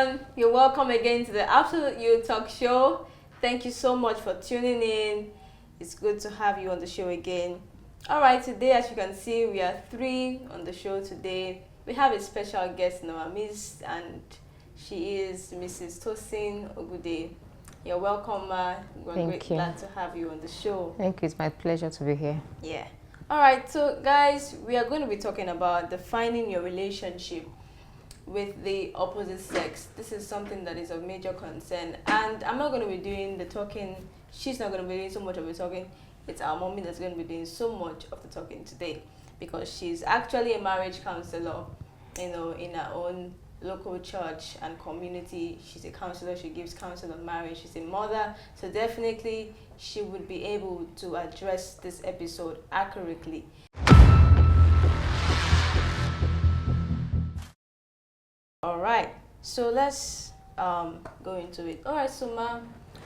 everyone. You're welcome again to the Absolute You Talk Show. Thank you so much for tuning in. It's good to have you on the show again. Alright, today as you can see, we are 3 on the show today. We have a special guest in our midst, and she is Mrs. Tosin Ogude. You're welcome, Ma. We're glad to have you on the show. Thank you. It's my pleasure to be here. Yeah. Alright, so guys, we are going to be talking about defining your relationship with the opposite sex. This is something that is of major concern, and I'm not going to be doing the talking. She's not going to be doing so much of the talking. It's our mommy that's going to be doing so much of the talking today, because she's actually a marriage counselor, in her own local church and community. She's a counselor. She gives counsel on marriage. She's a mother, so definitely she would be able to address this episode accurately. All right, so let's go into it. All right, so Ma,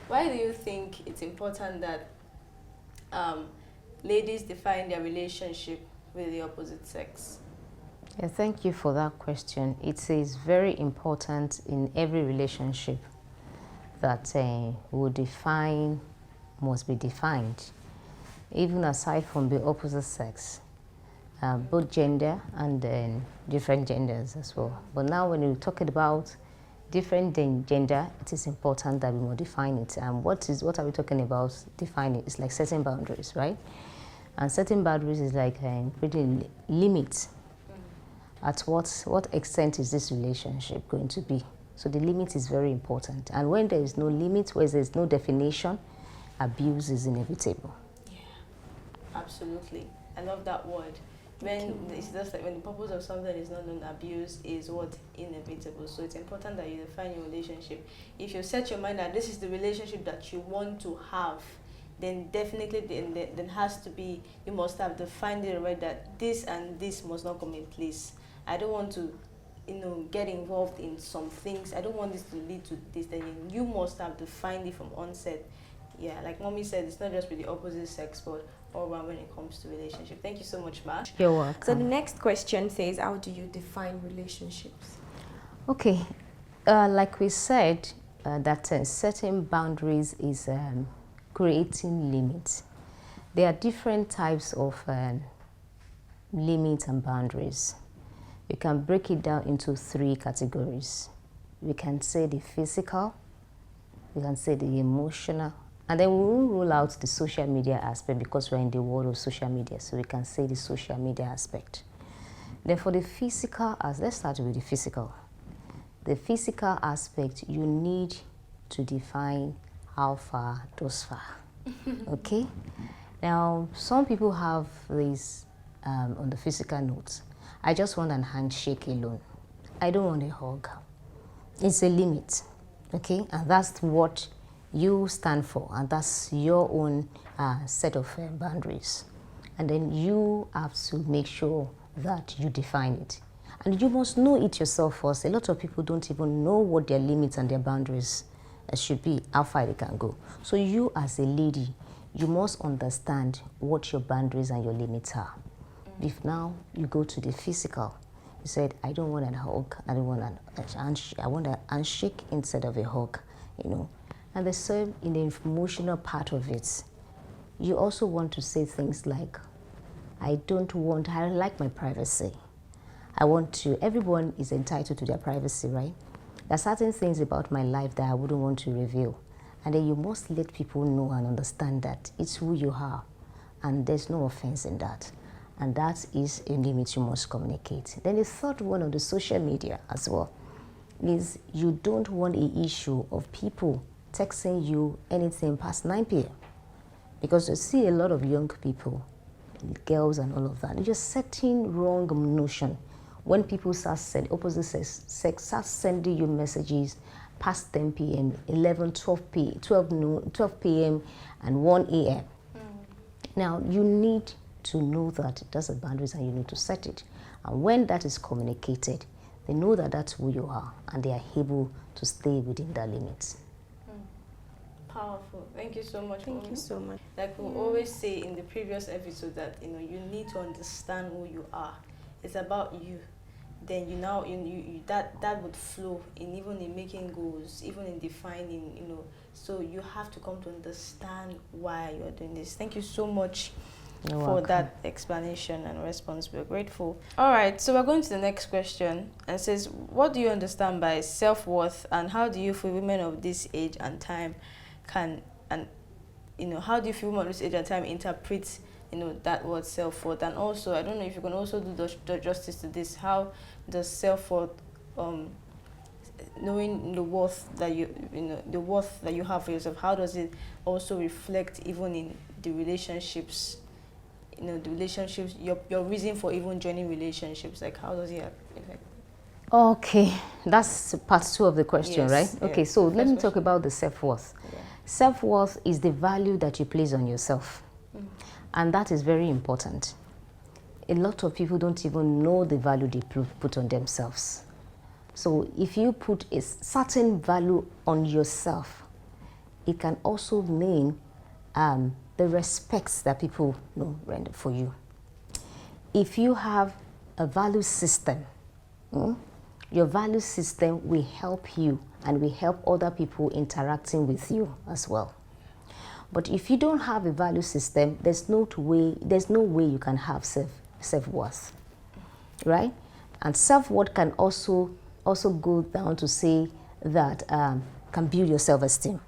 why do you think it's important that ladies define their relationship with the opposite sex? Yeah, thank you for that question. It is very important in every relationship that must be defined, even aside from the opposite sex. Both gender and different genders as well. But now when you're talking about different gender, it is important that we will define it. And what are we talking about defining? It's like setting boundaries, right? And setting boundaries is like putting limits. At what extent is this relationship going to be? So the limit is very important. And when there is no limit, where there is no definition, abuse is inevitable. Yeah, absolutely. I love that word. When it's just like when the purpose of something is not known, abuse is what inevitable. So it's important that you define your relationship. If you set your mind that this is the relationship that you want to have, then definitely then has to be, you must have defined it right, that this and this must not come in place. I don't want to get involved in some things. I don't want this to lead to this. Then you must have defined it from onset. Yeah, like mommy said, it's not just with the opposite sex, but all around when it comes to relationship. Thank you so much, Ma. You're welcome. So the next question says, how do you define relationships? Okay, like we said, that setting boundaries is creating limits. There are different types of limits and boundaries. We can break it down into 3 categories. We can say the physical, we can say the emotional, and then we will rule out the social media aspect, because we're in the world of social media, so we can say the social media aspect. Then for the physical, let's start with the physical. The physical aspect, you need to define how far goes far. Okay? Now, some people have this on the physical note. I just want an handshake alone. I don't want a hug. It's a limit. Okay? And that's what you stand for, and that's your own set of boundaries. And then you have to make sure that you define it. And you must know it yourself first. A lot of people don't even know what their limits and their boundaries should be, how far they can go. So you as a lady, you must understand what your boundaries and your limits are. If now you go to the physical, you said, I don't want a hug, I don't want a handshake, I want a handshake instead of a hug, And the same in the emotional part of it. You also want to say things like, I like my privacy. Everyone is entitled to their privacy, right? There are certain things about my life that I wouldn't want to reveal. And then you must let people know and understand that it's who you are. And there's no offense in that. And that is a limit you must communicate. Then the third one on the social media as well is you don't want an issue of people texting you anything past 9 p.m. Because you see a lot of young people, girls and all of that, they're just setting wrong notion. When people opposite sex start sending you messages past 10 p.m., 11, 12 p.m. and 1 a.m. Now, you need to know that that's a boundaries and you need to set it. And when that is communicated, they know that that's who you are and they are able to stay within that limit. Powerful. Thank you so much. Thank you so much. Like we always say in the previous episode that you need to understand who you are. It's about you. then that would flow in even in making goals, even in defining, so you have to come to understand why you're doing this. Thank you so much You're for welcome. that explanation and response. We're grateful. All right, so we're going to the next question, and it says, what do you understand by self-worth, and how do you feel women of this age and time how do you feel women of this age and time interpret that word self-worth? And also, I don't know if you can also do the justice to this. How does self-worth, knowing the worth that the worth that you have for yourself, how does it also reflect even in the relationships, your reason for even joining relationships? Like, how does it affect? Okay, that's part 2 of the question, Yes, right? yeah. Okay, so let me First talk question. about the self-worth. Yeah. Self-worth is the value that you place on yourself. And that is very important. A lot of people don't even know the value they put on themselves. So if you put a certain value on yourself, it can also mean the respects that people render for you. If you have a value system, your value system will help you and will help other people interacting with you as well. But if you don't have a value system, there's no way you can have self-worth, right? And self-worth can also go down to say that can build your self-esteem.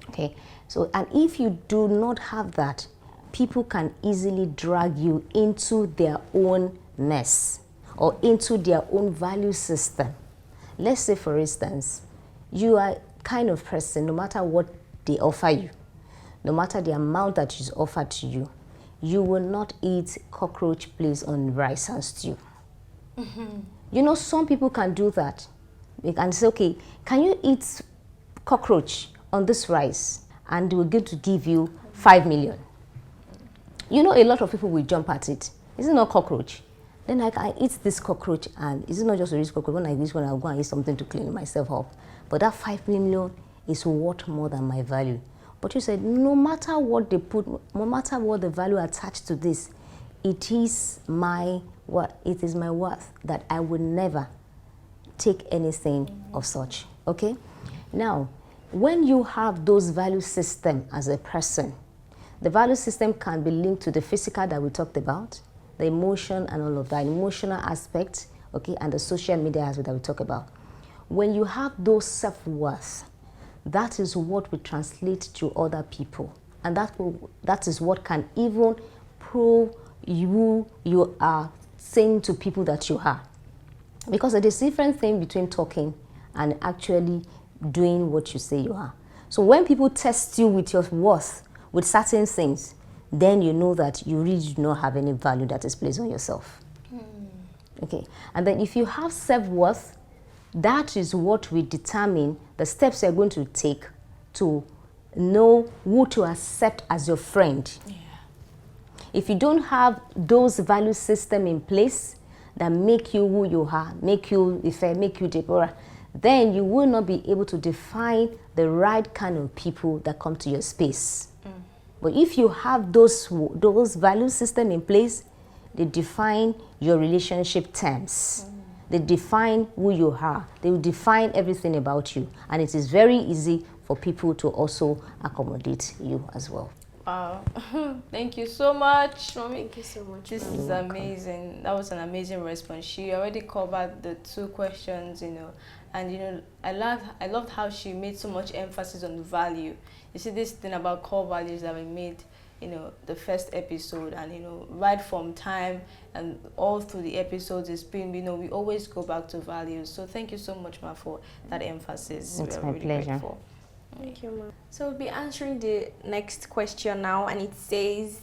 Okay, so and if you do not have that, people can easily drag you into their own mess or into their own value system. Let's say, for instance, you are kind of person, no matter what they offer you, no matter the amount that is offered to you, you will not eat cockroach placed on rice and stew. Some people can do that. They can say, okay, can you eat cockroach on this rice? And we're going to give you 5 million. A lot of people will jump at it. Is it not cockroach? Then I eat this cockroach, and is it not just a rich cockroach? When I eat one, I'll go and eat something to clean myself up. But that 5 million is worth more than my value. But you said, no matter what they put, no matter what the value attached to this, it is my worth that I would never take anything of such. Okay? Now, when you have those value system as a person, the value system can be linked to the physical that we talked about, the emotion and all of that, emotional aspect, okay, and the social media aspect that we talk about. When you have those self-worth, that is what will translate to other people, and that is what can even prove you are saying to people that you are. Because it is a different thing between talking and actually doing what you say you are. So when people test you with your worth, with certain things, then you know that you really do not have any value that is placed on yourself. Okay, and then if you have self-worth, that is what will determine the steps you're going to take to know who to accept as your friend. Yeah. If you don't have those value system in place that make you who you are, make you Ife, make you Deborah, then you will not be able to define the right kind of people that come to your space. But if you have those value system in place, they define your relationship terms. They define who you are. They will define everything about you. And it is very easy for people to also accommodate you as well. Wow. Thank you so much, Mommy. Thank you so much. This is amazing. That was an amazing response. She already covered the 2 questions, and I loved how she made so much emphasis on value. You see, this thing about core values that we made, the first episode, and right from time and all through the episodes, it's been, we always go back to values. So thank you so much, Ma, for that emphasis. It's my pleasure. Grateful. Thank you, Mom. So we'll be answering the next question now, and it says,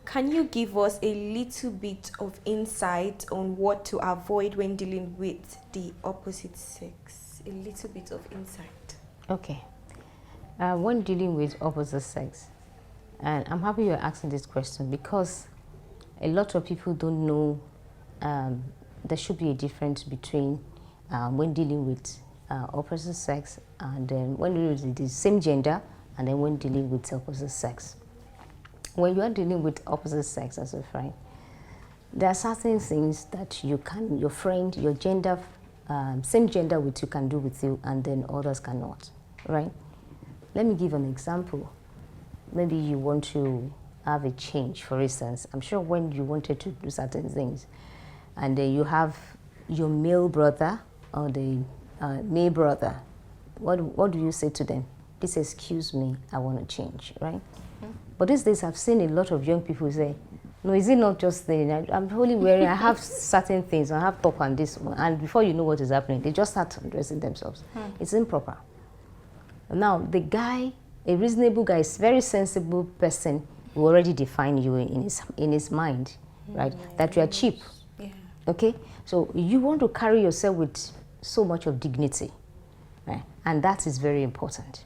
can you give us a little bit of insight on what to avoid when dealing with the opposite sex? A little bit of insight. Okay. When dealing with opposite sex, and I'm happy you're asking this question because a lot of people don't know there should be a difference between when dealing with opposite sex and when dealing with the same gender, and then when dealing with opposite sex. When you are dealing with opposite sex as a friend, there are certain things that your friend, your gender, same gender with you can do with you, and then others cannot, right? Let me give an example. Maybe you want to have a change, for instance. I'm sure when you wanted to do certain things, and then you have your male brother or the male brother, what do you say to them? Please excuse me, I want to change, right? But these days I've seen a lot of young people say, no, is it not just the, I'm only wearing, I have certain things, I have top and this one, and before you know what is happening, they just start undressing themselves. It's improper. Now, the guy, a reasonable guy, is a very sensible person, will already define you in his mind, right? That you are cheap. Yeah. Okay? So you want to carry yourself with so much of dignity, right? And that is very important.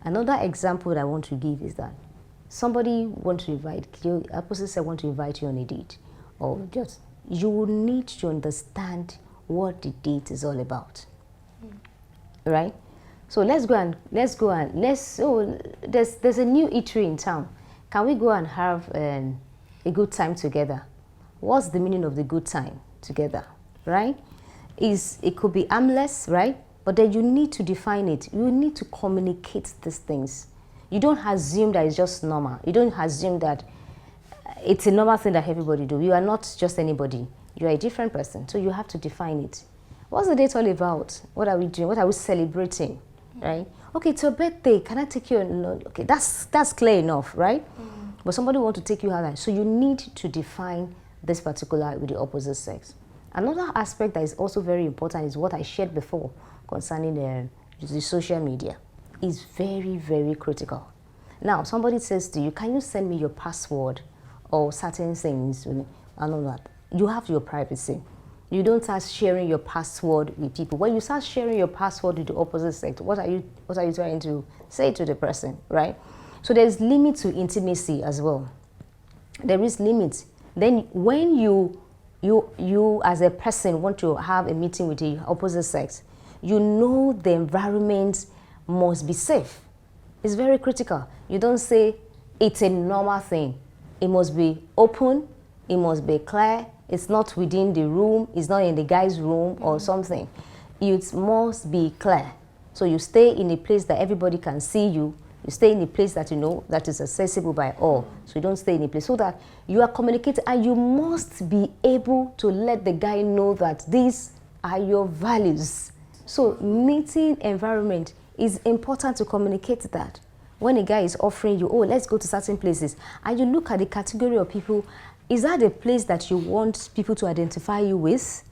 Another example that I want to give is that somebody want to invite you, opposite sex want to invite you on a date, or just, you will need to understand what the date is all about, right? So there's a new eatery in town. Can we go and have a good time together? What's the meaning of the good time together, right? It could be harmless, right? But then you need to define it. You need to communicate these things. You don't assume that it's just normal. You don't assume that it's a normal thing that everybody do. You are not just anybody. You are a different person. So you have to define it. What's the date all about? What are we doing? What are we celebrating? Right? Okay, it's your birthday. Can I take you? Okay, that's clear enough, right? But somebody want to take you out. So you need to define this particular with the opposite sex. Another aspect that is also very important is what I shared before concerning the social media. Is very, very critical. Now, somebody says to you, can you send me your password or certain things? And all that. You have your privacy. You don't start sharing your password with people. When you start sharing your password with the opposite sex, what are you trying to say to the person, right? So there's limit to intimacy as well. There is limit. Then when you as a person want to have a meeting with the opposite sex, you know the environment must be safe. It's very critical. You don't say it's a normal thing. It must be open. It must be clear. It's not within the room. It's not in the guy's room or something. It must be clear. So you stay in a place that everybody can see you. You stay in a place that you know that is accessible by all. So you don't stay in a place so that you are communicating, and you must be able to let the guy know that these are your values. So meeting environment is important to communicate that. When a guy is offering you, oh, let's go to certain places, and you look at the category of people, is that a place that you want people to identify you with?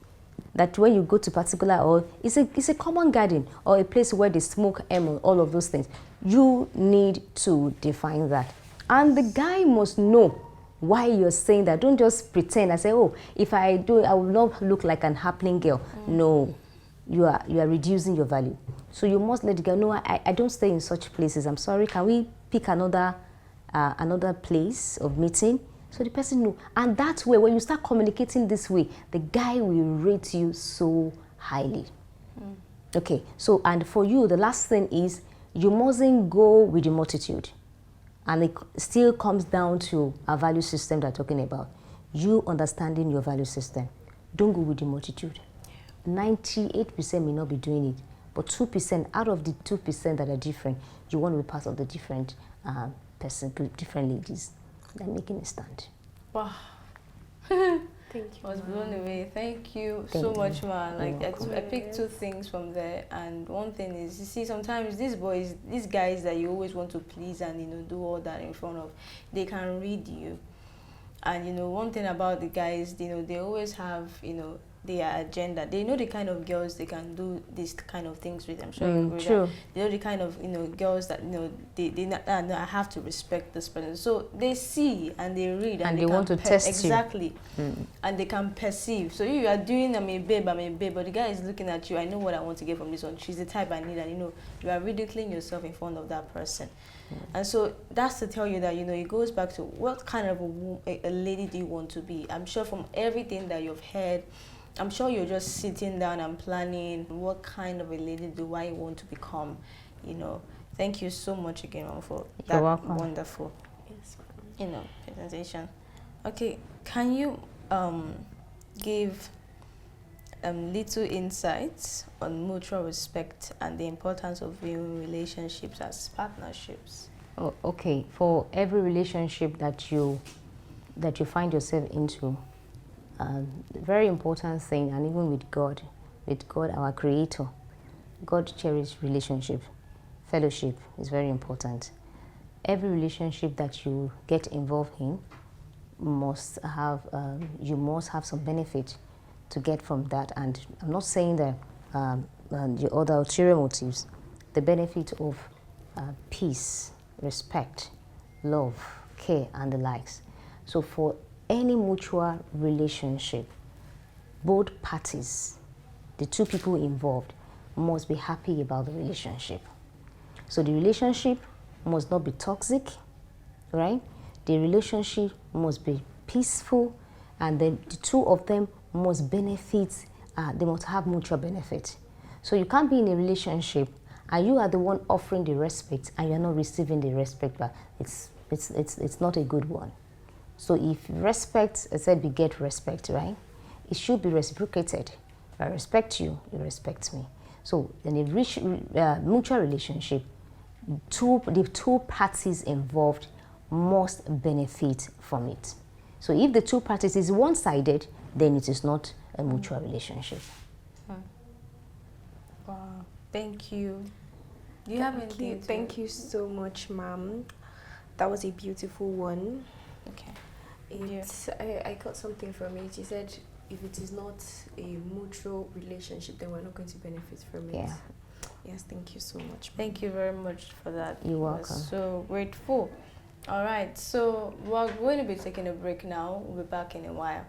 That when you go to particular, or it's a common garden, or a place where they smoke all of those things. You need to define that. And the guy must know why you're saying that. Don't just pretend and say, oh, if I do, I will not look like an happening girl. No, you are reducing your value. So you must let the guy know, I don't stay in such places. I'm sorry, can we pick another place of meeting? So the person knows. And that way, when you start communicating this way, the guy will rate you so highly. Okay, so, and for you, the last thing is, you mustn't go with the multitude. And it still comes down to a value system that I'm talking about. You understanding your value system. Don't go with the multitude. 98% may not be doing it, but 2%, out of the 2% that are different, you want to be part of the different different ladies that are making a stand. Wow. Thank you. I was blown away. Thank you so much, man. Like I picked two things from there, and one thing is, you see, sometimes these guys that you always want to please and do all that in front of, they can read you. And one thing about the guys, they always have their agenda. They know the kind of girls they can do these kind of things with. I'm sure you agree. True. They know the kind of girls that I have to respect this person. So they see and they read and they want to test exactly, and they can perceive. So you are doing I'm a babe, but the guy is looking at you. I know what I want to get from this one. She's the type I need, and you are ridiculing yourself in front of that person. And so that's to tell you that it goes back to what kind of a lady do you want to be. I'm sure from everything that you've heard, I'm sure you're just sitting down and planning what kind of a lady do I want to become. Thank you so much again for that wonderful presentation. Okay, can you give little insights on mutual respect and the importance of viewing relationships as partnerships? Oh, okay, for every relationship that you find yourself into, very important thing, and even with God, our Creator, God cherishes relationship. Fellowship is very important. Every relationship that you get involved in must have you must have some benefit to get from that. And I'm not saying that the other ulterior motives, the benefit of peace, respect, love, care, and the likes. So for any mutual relationship, both parties, the two people involved, must be happy about the relationship. So the relationship must not be toxic, right? The relationship must be peaceful, and then the two of them must benefit, they must have mutual benefit. So you can't be in a relationship and you are the one offering the respect and you're not receiving the respect, but it's not a good one. So if respect, I said, beget respect, right? It should be reciprocated. If I respect you, you respect me. So in a mutual relationship, the two parties involved must benefit from it. So if the two parties is one-sided, then it is not a mutual relationship. Wow, thank you. Do you have anything? Thank you so much, ma'am. That was a beautiful one. Okay. I got something from it. She said, if it is not a mutual relationship, then we're not going to benefit from it. Yeah. Yes, thank you so much. Thank you very much for that. You're welcome. So grateful. All right, so we're going to be taking a break now. We'll be back in a while.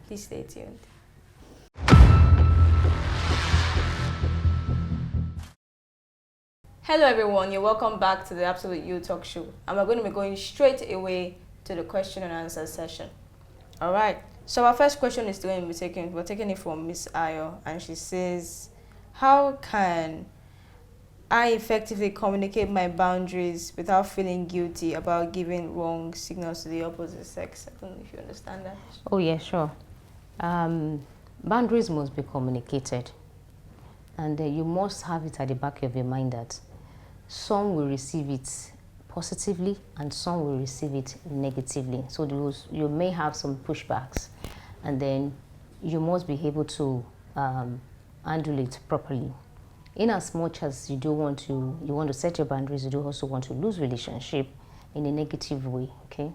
Please stay tuned. Hello everyone, you're welcome back to the Absolute You Talk Show. And we're going to be going straight away to the question and answer session. All right, so our first question is going to be we're taking it from Miss Ayo, and she says, how can I effectively communicate my boundaries without feeling guilty about giving wrong signals to the opposite sex? I don't know if you understand that. Oh yeah, sure. Boundaries must be communicated, and you must have it at the back of your mind that some will receive it positively and some will receive it negatively. So you may have some pushbacks, and then you must be able to handle it properly. In as much as you want to set your boundaries, you do also want to lose relationship in a negative way, okay?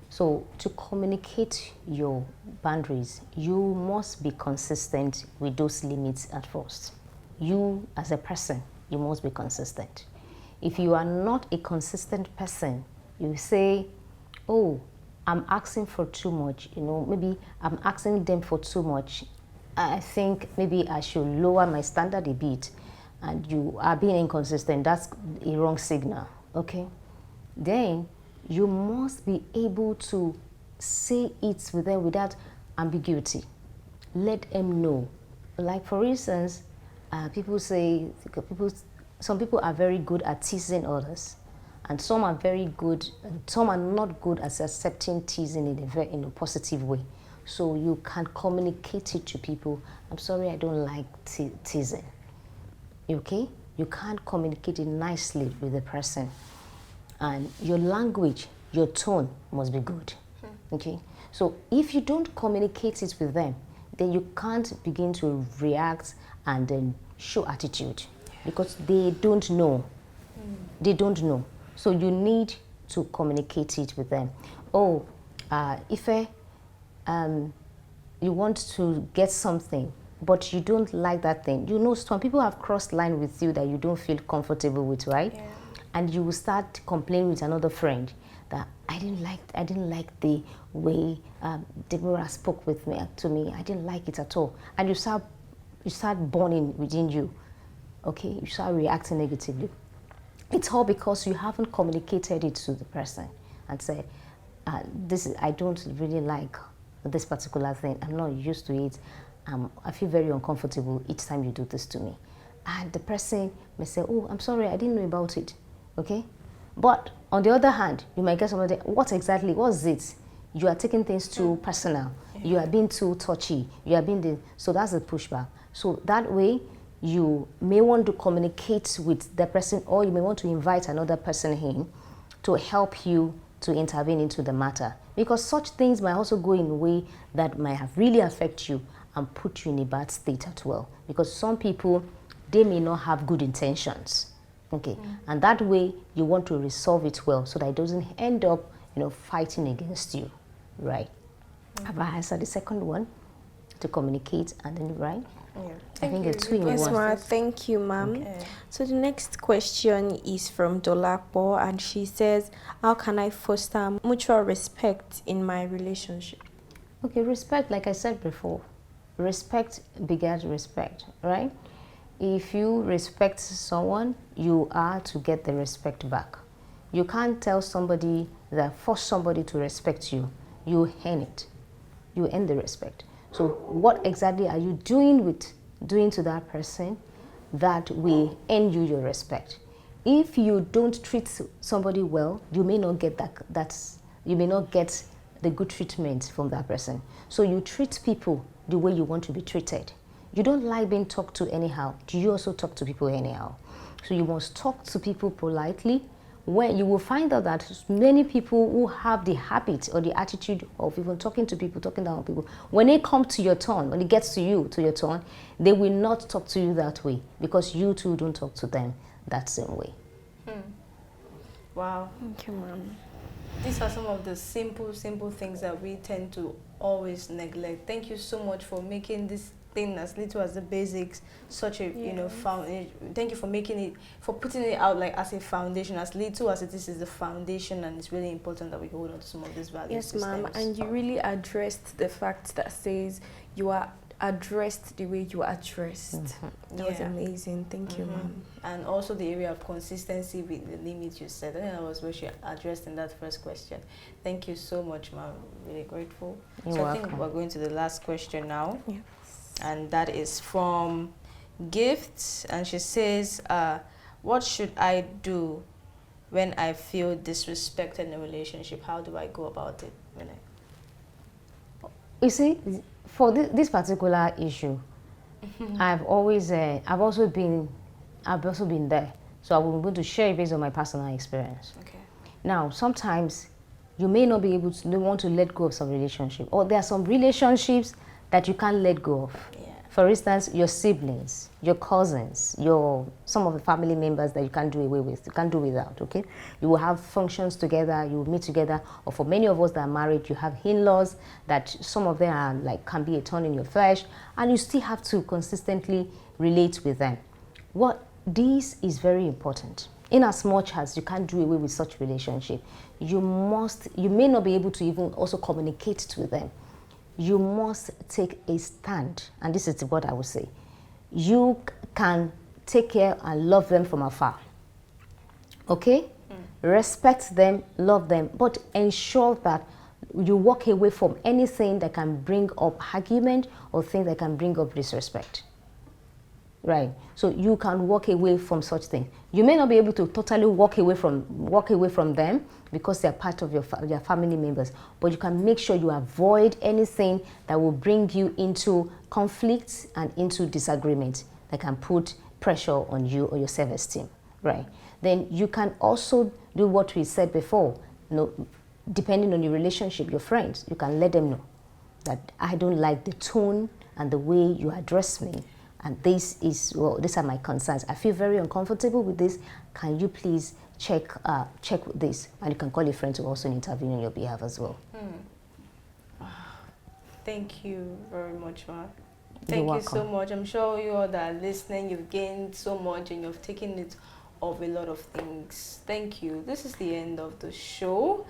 So to communicate your boundaries, you must be consistent with those limits at first. You as a person, you must be consistent. If you are not a consistent person, you say, oh, I'm asking for too much, maybe I'm asking them for too much. I think maybe I should lower my standard a bit, and you are being inconsistent. That's a wrong signal, okay? Then you must be able to say it with them without ambiguity. Let them know. Like for instance, some people are very good at teasing others, and some are very good, and some are not good at accepting teasing in a positive way. So you can communicate it to people. I'm sorry, I don't like teasing. Okay? You can't communicate it nicely with the person. And your language, your tone must be good. Okay? So if you don't communicate it with them, then you can't begin to react and then show attitude, because they don't know. They don't know. So you need to communicate it with them. Oh, Ife, you want to get something, but you don't like that thing. Some people have crossed line with you that you don't feel comfortable with, right? Yeah. And you will start complaining with another friend that I didn't like the way Deborah spoke to me. I didn't like it at all. And you start burning within you. Okay, you start reacting negatively. It's all because you haven't communicated it to the person and said, I don't really like this particular thing. I'm not used to it. I feel very uncomfortable each time you do this to me. And the person may say, oh, I'm sorry, I didn't know about it. Okay? But on the other hand, you might get somebody, what exactly was it? you are taking things too personal. You are being too touchy. You are being so that's a pushback. So that way, you may want to communicate with the person, or you may want to invite another person in to help you to intervene into the matter, because such things might also go in a way that might have really affect you and put you in a bad state as well, because some people, they may not have good intentions, okay, and that way you want to resolve it well so that it doesn't end up, fighting against you, right? Have I answered the second one? To communicate and then, right? Yeah. I think it's two in Yes, one. ma'am. Thank you, ma'am. Okay. So the next question is from Dolapo, and she says, how can I foster mutual respect in my relationship? Okay, respect, like I said before, respect begets respect, right? If you respect someone, you are to get the respect back. You can't tell somebody that force somebody to respect you. You earn it. You earn the respect. So what exactly are you doing to that person that will earn you your respect? If you don't treat somebody well, you may not get you may not get the good treatment from that person. So you treat people the way you want to be treated. You don't like being talked to anyhow. Do you also talk to people anyhow? So you must talk to people politely. When you will find out that many people who have the habit or the attitude of even talking to people, talking down on people, when they come to your turn, when it gets to your turn, they will not talk to you that way, because you too don't talk to them that same way. Wow. Thank you, ma'am. These are some of the simple things that we tend to always neglect. Thank you so much for making this thing as little as the basics such a thank you for making it, for putting it out like as a foundation. As little as it is the foundation, and it's really important that we hold on to some of these values. Yes, ma'am. And you really addressed the fact that says you are addressed the way you are addressed. That was amazing. Thank you, ma'am. And also the area of consistency with the limit you said. I think that was what you addressed in that first question. Thank you so much, ma'am. Really grateful. You're welcome. welcome. I think we're going to the last question now. Yeah. And that is from Gift, and she says, what should I do when I feel disrespected in a relationship? How do I go about it? You see, for this particular issue, I've also been there. So I'm going to share it based on my personal experience. Okay. Now, sometimes you may not be able to want to let go of some relationship, or there are some relationships that you can't let go of. Yeah. For instance, your siblings, your cousins, some of the family members that you can't do away with, you can't do without, okay? You will have functions together, you will meet together, or for many of us that are married, you have in-laws that some of them are can be a thorn in your flesh, and you still have to consistently relate with them. This is very important. In as much as you can't do away with such relationship, you may not be able to even also communicate with them. You must take a stand, and this is what I would say. You can take care and love them from afar, okay? Respect them, love them, but ensure that you walk away from anything that can bring up argument or things that can bring up disrespect, right? So you can walk away from such things. You may not be able to totally walk away from them because they're part of your family members, but you can make sure you avoid anything that will bring you into conflicts and into disagreement that can put pressure on you or your self-esteem, right? Then you can also do what we said before. Depending on your relationship, your friends, you can let them know that I don't like the tone and the way you address me, and these are my concerns. I feel very uncomfortable with this. Can you please check with this? And you can call a friend to also intervene on your behalf as well. Thank you very much, Ma. You're Thank you welcome. so much. I'm sure you all that are listening, you've gained so much and you've taken it of a lot of things. Thank you. This is the end of the show.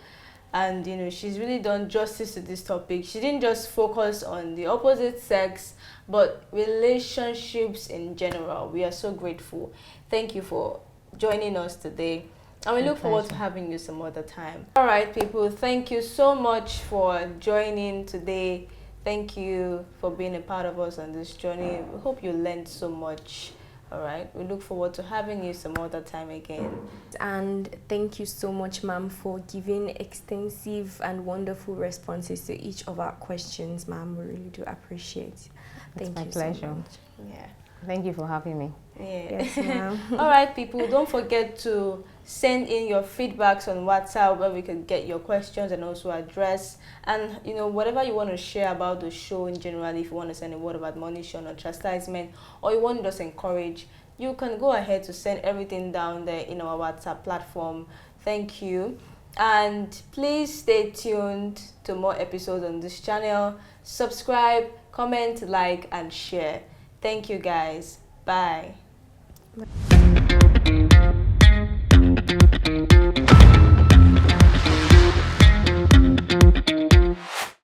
And, she's really done justice to this topic. She didn't just focus on the opposite sex, but relationships in general. We are so grateful. Thank you for joining us today. And we look forward to having you some other time. All right, people. Thank you so much for joining today. Thank you for being a part of us on this journey. We hope you learned so much. All right, we look forward to having you some other time again. And thank you so much, ma'am, for giving extensive and wonderful responses to each of our questions, ma'am. We really do appreciate it. Thank my you pleasure. so much. Yeah. Thank you for having me. Yeah. Yes, ma'am. All right, people, don't forget to send in your feedbacks on WhatsApp where we can get your questions and also address. And, you know, whatever you want to share about the show in general, if you want to send a word of admonition or chastisement, or you want to just encourage, you can go ahead to send everything down there in our WhatsApp platform. Thank you. And please stay tuned to more episodes on this channel. Subscribe, comment, like, and share. Thank you, guys. Bye.